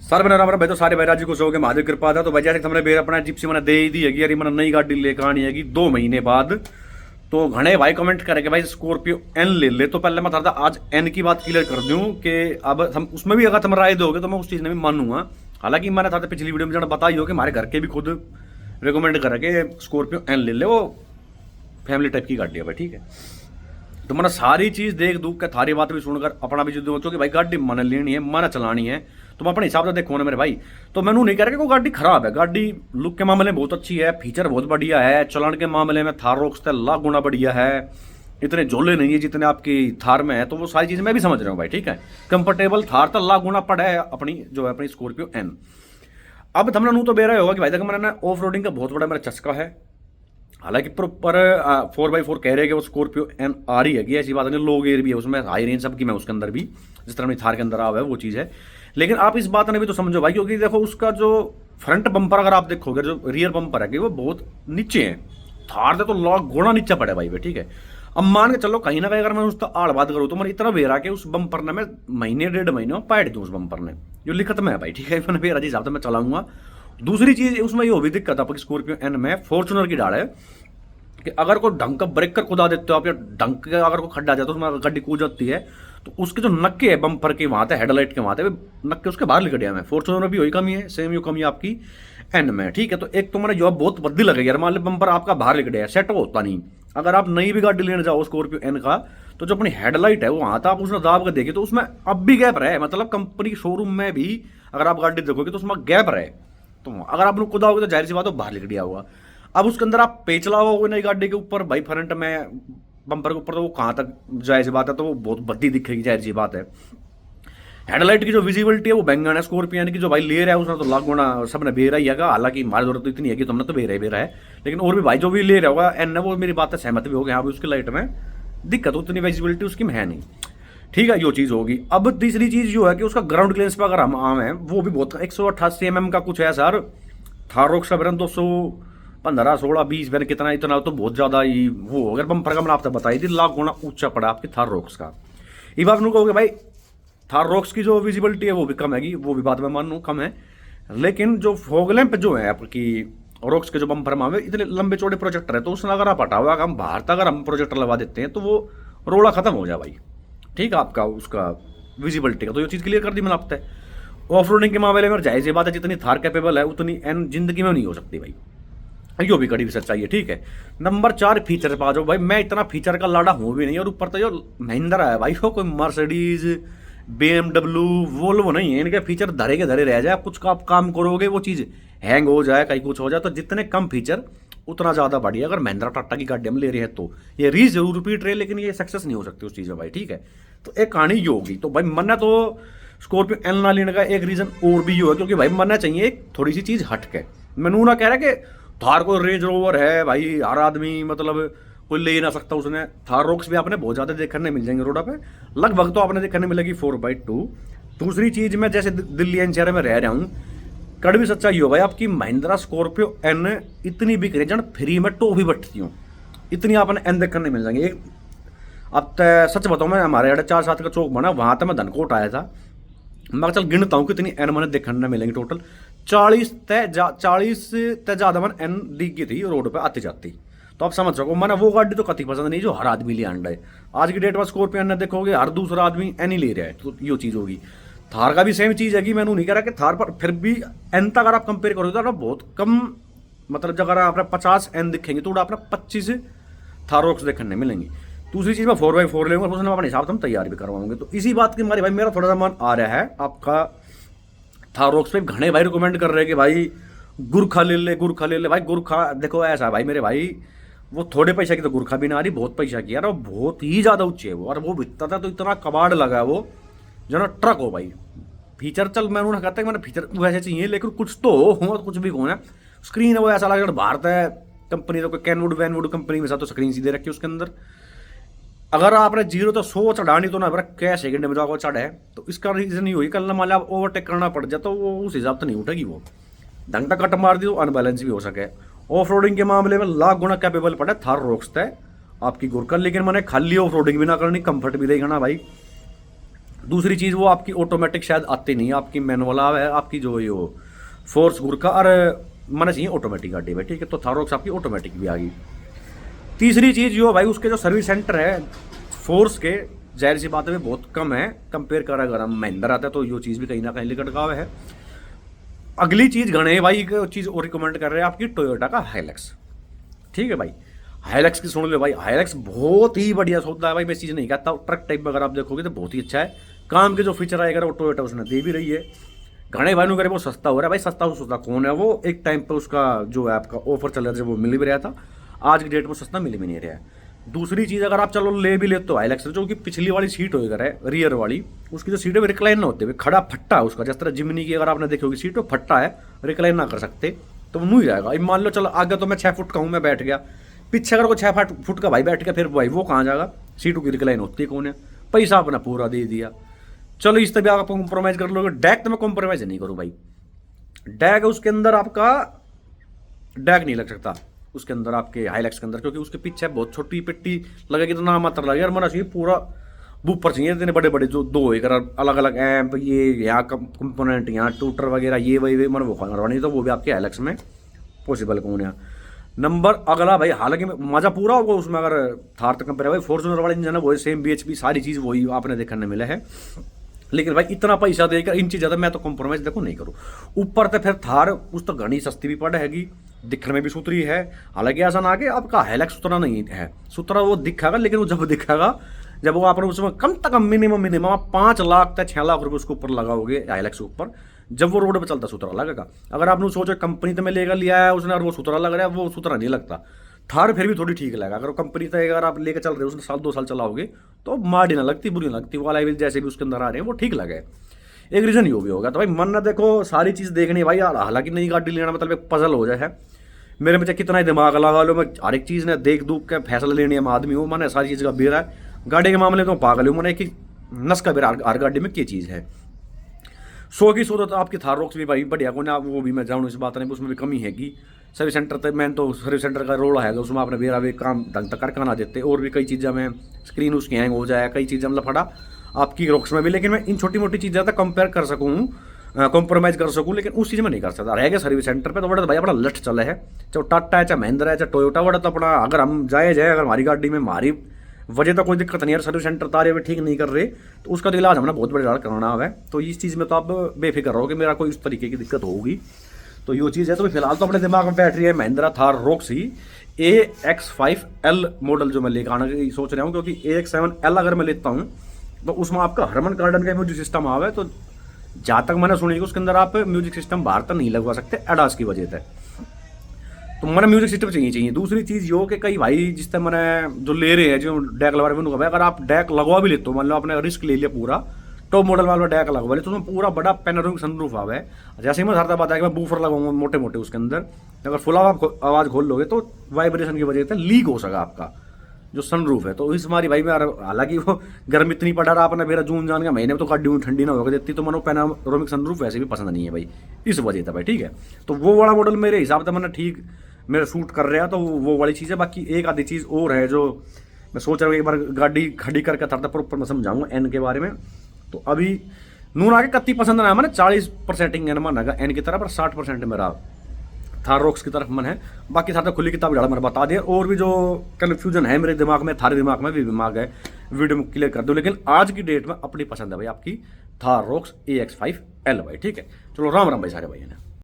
Sir मैंने हमारा भाई तो सारे भाई राजी खुश हो गए, महादेव कृपा था। तो भाई जैसे हमने बेर अपना जिप्सी मैंने दे ही दी है यार, मैंने नई गाड़ी लेकर आनी है 2 महीने बाद। तो घने भाई कमेंट करेंगे भाई स्कॉर्पियो एन ले ले। तो पहले मैं था आज एन की बात क्लियर कर दूं कि अब हम उसमें भी अगर तुम राय दोगे तो मैं उस चीज़ में भी मानूंगा। हालांकि मैंने था पिछली वीडियो में जो बताई हो कि हमारे घर के भी खुद रिकमेंड करें कि स्कॉर्पियो एन ले ले, वो फैमिली टाइप की गाड़ी है भाई, ठीक है। तो मैंने सारी चीज़ देख दूख के थारी बात भी सुनकर अपना भी जो सोचो कि भाई गाड़ी मैंने लेनी है, मैंने चलानी है, तो मैं अपने हिसाब से देखो ना मेरे भाई। तो मैंने नहीं कह रहा कि वो गाड़ी खराब है, गाड़ी लुक के मामले में बहुत अच्छी है, फीचर बहुत बढ़िया है, चलान के मामले में थार रोक्स से लाख गुना बढ़िया है, इतने झोले नहीं है जितने आपकी थार में है। तो वो सारी चीज़ मैं भी समझ रहा हूँ भाई, ठीक है। कंफर्टेबल थार तो लाख गुना पड़ा है अपनी जो है अपनी स्कॉर्पियो एन। अब तुमने नू तो बेरा होगा कि भाई देखो मैंने ऑफ रोडिंग का बहुत बड़ा मेरा चस्का है। हालांकि प्रॉपर 4x4 कह रहे हैं कि वो स्कॉर्पियो एन आ रही है, ऐसी बात नहीं, लो गेयर भी है उसमें, हाई रेंज सब की मैं उसके अंदर भी जिस तरह मेरी थार के अंदर आ हुआ है वो चीज़ है। लेकिन आप इस बात ने भी तो समझो भाई, क्योंकि देखो उसका जो फ्रंट बम्पर अगर आप देखोगे, जो रियर बम्पर है कि वो बहुत नीचे है, थार से तो लाख गुना नीचे पड़े भाई, ठीक है। अब मान के चलो कहीं ना कहीं अगर मैं उसका आड़ बात करूँ तो मैंने इतना बेरा कि उस बम्पर ने मैं महीने 1.5 महीने में पाट दूँ उस बम्पर ने, जो लिखत में है भाई, ठीक है। मैंने बेरा जी हिसाब से मैं चलाऊंगा। दूसरी चीज़ उसमें ये भी दिक्कत आपकी स्कॉर्पियो एन में फॉर्चुनर की डाल है कि अगर कोई ढंग का ब्रेक कर खुदा देते हो आप, या ढंग का अगर कोई खड्डा जाता है तो उसमें गाड़ी कूद जाती है, तो उसके जो नक्के है बम्पर के वहाँ थे, हेडलाइट के वहाँ थे, नक्के उसके बाहर निकल गया। मैं फॉर्चुनर भी वही कमी है, सेम यू कमी आपकी एन में, ठीक है। तो एक तो मैंने जॉब बहुत बद्दी लगेगी यार, मान लो बम्पर आपका बाहर निकल गया, सेट होता नहीं। अगर आप नई भी गाड़ी लेने जाओ स्कॉर्पियो एन का, तो जो अपनी हेडलाइट है वो वहाँ था, आप उसने दाब कर देखे तो उसमें अब भी गैप रहे, मतलब कंपनी शोरूम में भी अगर आप गाड़ी देखोगे तो उसमें गैप रहे। तो अगर आप लोग खुदा होगे तो जाहिर सी बात हो बाहर निकल गया होगा। अब उसके अंदर आप पेच लाओगे नई गाड़ी के ऊपर भाई, फ्रंट में बम्पर के ऊपर, तो वो कहाँ तक जाहिर सी बात है, तो वो बहुत भद्दी दिखेगी, जाहिर सी बात है। हेडलाइट की जो विजिबिलिटी है वो बैंगन है स्कॉर्पियन की, जो भाई ले रहा है उसने तो लाख गुना सबने बेरा ही है। हालांकि हमारी जरूरत तो इतनी है कि तुमने तो बेरा है, लेकिन और भी भाई जो भी ले रहा होगा एन, वो मेरी बात से सहमत भी हो गया, यहाँ भी उसकी लाइट में दिक्कत, उतनी विजिबिलिटी उसकी में है नहीं, ठीक है। यो चीज़ होगी। अब तीसरी चीज़ जो है कि उसका ग्राउंड क्लियरेंस पर अगर हम आम है, वो भी बहुत 188 mm का कुछ है सर। थारोक सबरन 215 16 20 बैन कितना, इतना तो बहुत ज़्यादा ही वो अगर बम्पर का मैंने आपसे बताई थी, लाख गुना ऊंचा पड़ा आपकी थार रॉक्स का। ये बात नहीं कहोगे भाई थार रॉक्स की जो विजिबिलिटी है वो भी कम है, वो भी बात मैं मान लूँ कम है, लेकिन जो फॉग लैंप जो है आपकी रॉक्स के जो बम्पर में इतने लंबे चौड़े प्रोजेक्टर है, तो उसने अगर आप हटाओ, अगर हम बाहर तक अगर हम प्रोजेक्टर लगा देते हैं तो वो रोड़ा खत्म हो जाए भाई, ठीक है, आपका उसका विजिबिलिटी का। तो ये चीज़ क्लियर कर दी मैंने आपसे। ऑफ रोडिंग के मामले में जाहिर सी बात है, जितनी थार कैपेबल है उतनी एन जिंदगी में नहीं हो सकती भाई, यो भी कड़ी सच्चाई है, ठीक है। नंबर 4 फीचर पे आ जाओ भाई, मैं इतना फीचर का लाड़ा हूँ भी नहीं, और ऊपर तो जो महिंद्रा है भाई, वो कोई मर्सिडीज BMW वोल्वो नहीं है, इनके फीचर धरे के धरे रह जाए, कुछ का आप काम करोगे वो चीज़ हैंग हो जाए, कहीं कुछ हो जाए, तो जितने कम फीचर उतना ज़्यादा बढ़िया। अगर महिंद्रा टाटा की गाड़ी हम ले रहे हैं तो ये रीच जरूर रिपीट रहे, लेकिन ये सक्सेस नहीं हो सकती उस चीज़ में भाई, ठीक है। तो एक कहानी ये होगी। तो भाई मन्ना तो स्कॉर्पियो एन ना लेने का एक रीज़न और भी ये है, क्योंकि भाई मन्ना चाहिए एक थोड़ी सी चीज़ हट के। मैनू ना कह रहा कि थार को रेंज रोवर है भाई, हर आदमी मतलब कोई ले ही ना सकता उसने। थार रॉक्स भी आपने बहुत ज़्यादा देखने मिल जाएंगे रोड पे, लगभग तो आपने देखने मिलेगी 4x2। दूसरी चीज़ मैं जैसे दिल्ली एनसीआर में रह रहा हूँ, कड़वी सच्चाई हो भाई, आपकी महिंद्रा स्कॉर्पियो एन इतनी बिक रही है फ्री में टॉफी बटती हूँ, इतनी आपने एन देखने मिल जाएंगे। अब तो सच बताऊँ, मैं हमारे 4-7 का चौक बना, वहाँ तक मैं धनकोट आया था, मैं चल गिनता हूँ कितनी एन मैंने देखने मिलेंगे टोटल। 40 ते ज़्यादा मैंने एन दिख गई थी रोड पर आती जाती। तो आप समझ सको मैंने वो गाड़ी तो कति पसंद नहीं जो हर आदमी ले आंडा है। आज की डेट में स्कॉर्पियो एन देखोगे हर दूसरा आदमी एन ही ले रहा है, तो ये चीज़ होगी। थार का भी सेम चीज़ है कि मैंने नहीं कह रहा कि थार पर फिर भी एन तक अगर आप कंपेयर करोगे तो बहुत कम, मतलब अगर आपने 50 एन दिखेंगे तो आपने 25 थार रॉक्स देखने मिलेंगी। दूसरी चीज़ मैं 4x4 लेंगे, उसने अपने हिसाब से हम तैयार भी करवाऊंगे। तो इसी बात की हमारे भाई मेरा थोड़ा सा मन आ रहा है आपका थार रॉक्स पे। घने भाई रिकमेंड कर रहे हैं कि भाई गुरखा ले ले, गुरखा ले ले भाई। गुरखा देखो ऐसा भाई मेरे भाई, वो थोड़े पैसा की तो गुरखा भी ना आ रही, बहुत पैसा की यार, वो बहुत ही ज़्यादा ऊँची है वो, और वो बिकता था तो इतना कबाड़ लगा है वो जो ना ट्रक हो भाई। फीचर चल मैं उन्होंने कहता है मैंने फीचर वैसे चाहिए, लेकिन कुछ तो हो, कुछ भी हो ना। स्क्रीन है वो ऐसा लगा भारत है कंपनी, तो कोई कैनवुड वैनवुड कंपनी में साथ तो स्क्रीन सीधे रखी उसके अंदर। अगर आपने 0 तो 100 चढ़ानी तो ना क्या सेकंड में जाओ चढ़े, तो इसका रीज़न ही हुई कल ना मान लिया ओवरटेक करना पड़ जाए तो वो उस हिसाब से नहीं उठेगी, वो ढंग का कट मार दी तो अनबैलेंस भी हो सके। ऑफ रोडिंग के मामले में लाख गुना कैपेबल पड़े थार रॉक्स है आपकी गुरकर, लेकिन मैंने खाली ऑफ रोडिंग भी ना करनी, कंफर्ट भी देखना भाई। दूसरी चीज़ वो आपकी ऑटोमेटिक शायद आती नहीं है, आपकी मैनुअल है, आपकी जो ये फोर्स गुर का और मन चाहिए ऑटोमेटिक गाड़ी भाई, ठीक है। तो थाररॉक्स आपकी ऑटोमेटिक भी आ गई। तीसरी चीज़ जो भाई उसके जो सर्विस सेंटर है फोर्स के, जाहिर सी बात है बहुत कम है कंपेयर कर, अगर हम महिंद्रा आता है तो ये चीज़ भी कहीं ना कहीं लिकट गाँव है। अगली चीज़ गणे भाई एक चीज़ और रिकमेंड कर रहे हैं आपकी टोयोटा का हाइलक्स, ठीक है भाई। हाइलक्स की सुन लो भाई, हाइलक्स बहुत ही बढ़िया सौदा है भाई, मैं चीज़ नहीं कहता, ट्रक टाइप में अगर आप देखोगे तो बहुत ही अच्छा है। काम के जो फीचर आएगा वो टोयोटा उसने दे भी रही है। घने भाई नु करे वो सस्ता हो रहा है भाई, सस्ता सस्ता कौन है वो, एक टाइम पे उसका जो है आपका ऑफर चल रहा था वो मिल भी रहा था, आज की डेट में सस्ता मिल भी नहीं रहा है। दूसरी चीज़ अगर आप चलो ले भी लेते तो हाइलक्स जो कि पिछली वाली सीट हो है रियर वाली, उसकी जो सीट है रिक्लाइन ना होते हुए खड़ा फट्टा है उसका, जिस तरह जिमनी की अगर आपने देखी होगी सीट वो फट्टा है, रिक्लाइन ना कर सकते तो वो नहीं जाएगा। अब मान लो चलो आगे तो मैं 6 फुट का हूँ, मैं बैठ गया, पीछे अगर को 6 फुट का भाई बैठ गया, फिर भाई वो कहाँ जाएगा, सीटों की रिक्लाइन होती है कौन है, पैसा अपना पूरा दे दिया। चलो इस तरह आप कॉम्प्रोमाइज़ कर लोगे, डैक तो मैं कॉम्प्रोमाइज़ नहीं करूँ भाई, डैक उसके अंदर आपका डैक नहीं लग सकता उसके अंदर आपके हाइलक्स के अंदर, क्योंकि उसके पीछे बहुत छोटी पेट्टी लगेगी तो ना मात्र लगेगा, मना चाहिए पूरा बूपर चाहिए इतने बड़े बड़े जो दो एक अलग अलग एम्प, ये यहाँ कंपोनेंट यहाँ टूटर वगैरह ये वही मन वो करवानी, तो वो भी आपके हाइलक्स में पॉसिबल कौन है। नंबर अगला भाई, हालांकि मजा पूरा होगा उसमें अगर थार तक कंपेयर भाई, फॉर्च्यूनर वाला इंजन है वही सेम BHP सारी चीज़ वही आपने देखने मिला है, लेकिन भाई इतना पैसा देकर इन चीज़ ज़्यादा मैं तो कॉम्प्रोमाइज़ देखो नहीं करूँ। ऊपर तो फिर थार उस तो घनी सस्ती भी पड़ेगी, दिखने में भी सुथरी है, हालांकि ऐसा ना कि आपका हाइलक्स सुथरा नहीं है, सुथरा वो दिखेगा, लेकिन वो जब दिखेगा जब वो आपने उसमें कम से कम मिनिमम आप 5 लाख तक 6 लाख रुपये उसके ऊपर लगाओगे हाइलक्स के ऊपर, जब वो रोड पे चलता सुथरा लगेगा। अगर आपने सोचो कंपनी तो में लेकर लिया है उसने और वो सुथरा लग रहा है, वो सुथरा नहीं लगता। थार फिर भी थोड़ी ठीक लगेगा, अगर कंपनी तो अगर आप लेकर चल रहे हो उसने 1-2 साल चलाओगे तो माड़ी ना लगती, बुरी ना लगती, वो वाला जैसे भी उसके अंदर आ रहे हैं वो ठीक लगे, एक रीज़न ये भी होगा। तो भाई मन ना देखो सारी चीज़ देखनी भाई, हालांकि नई गाड़ी लेना मतलब एक पजल हो जाए है मेरे में, कितना ही दिमाग लगा लो, मैं हर एक चीज़ ने देख दूख के फैसला लेने में आदमी हूँ, मैंने सारी चीज़ का बेरा है। गाड़ी के मामले तो पागल हूँ मैंने कि नस का बेरा हर गाड़ी में क्या चीज़ है। 100 की 100 तो आपकी थाररॉक्स भी भाई बढ़िया को ना, वो भी मैं जाऊँ इस बात नहीं, उसमें भी कमी हैगी। सर्विस सेंटर तक मैंने तो सर्विस सेंटर का रोल है उसमें आपने बेरा वे काम ढंग तक करके ना देते, और भी कई चीज़ें में स्क्रीन उसकी हैंग हो जाए, कई चीज़ें मतलब फटा आपकी रॉक्स में भी, लेकिन मैं इन छोटी मोटी चीज़ें तक कंपेयर कर सकूँ, कॉम्प्रोमाइज़ कर सकूँ, लेकिन उस चीज़ में नहीं कर सकता। रहेगा सर्विस सेंटर पे तो बड़ा तो भाई अपना लठ चले है, चाहे टाटा है चाहे महिंद्रा है चाहे टोयोटा, बड़ा तो अपना अगर हम जाए अगर हमारी गाड़ी में हमारी वजह तो कोई दिक्कत नहीं है, सर्विस सेंटर तारे हुए ठीक नहीं कर रहे तो उसका तो इलाज हमने बहुत बड़े इलाज कराना है, तो इस चीज़ में तो आप बेफिक्र रहो कि मेरा कोई इस तरीके की दिक्कत होगी। तो ये चीज़ है, तो फिलहाल तो अपने दिमाग में बैठ रही है महिंद्रा थार रॉक्स ही AX5L मॉडल जो मैं लेकर आना सोच रहा हूँ, क्योंकि AX7L अगर मैं लेता हूँ तो उसमें आपका हरमन कार्डन का म्यूजिक सिस्टम आवे, तो जहाँ तक मैंने सुनी उसके अंदर आप म्यूजिक सिस्टम बाहर तक नहीं लगवा सकते एडास की वजह से, तो मैंने म्यूजिक सिस्टम चाहिए। दूसरी चीज़ यो कि कई भाई जिस तरह मैंने जो ले रहे हैं जो डैक लगवा रहे हैं, अगर आप डैक लगवा भी लेते हो, मान लो आपने रिस्क ले लिया पूरा टॉप मॉडल वाला डैक लगवा लिया, तो उसमें पूरा बड़ा पैनोरामिक सनरूफ आवा है, जैसे ही मैं हर बात है कि मैं बूफर लगाऊंगा मोटे मोटे उसके अंदर, अगर फुल आवाज़ खोल लोगे तो वाइब्रेशन की वजह से लीक हो सका आपका जो सनरूफ है। तो इस हमारी भाई में हालांकि वो गर्म इतनी पड़ा रहा अपने मेरा जून जान का महीने में तो गाड़ी ठंडी ना होगा देती, तो मनो पैनोरामिक सनरूफ वैसे भी पसंद नहीं है भाई, इस वजह से भाई, ठीक है। तो वो वाला मॉडल मेरे हिसाब से मैंने ठीक मेरा सूट कर रहा, तो वो वाली चीज़ है। बाकी एक आधी चीज़ और है जो मैं सोच रहा हूँ एक बार गाड़ी खड़ी करके था प्रॉपर मैं समझाऊंगा एन के बारे में। तो अभी नून आगे कत्ती पसंद ना है मैंने 40% एन माना एन की तरफ, पर 60% मेरा थार रॉक्स की तरफ मन है। बाकी सारा खुली किताब ज़्यादा मैंने बता दिया, और भी जो कन्फ्यूजन है मेरे दिमाग में, थारे दिमाग में भी दिमाग है, वीडियो में क्लियर कर दो। लेकिन आज की डेट में अपनी पसंद है भाई आपकी थार रॉक्स AX5L भाई, ठीक है। चलो राम राम भाई सारे भाई है ना।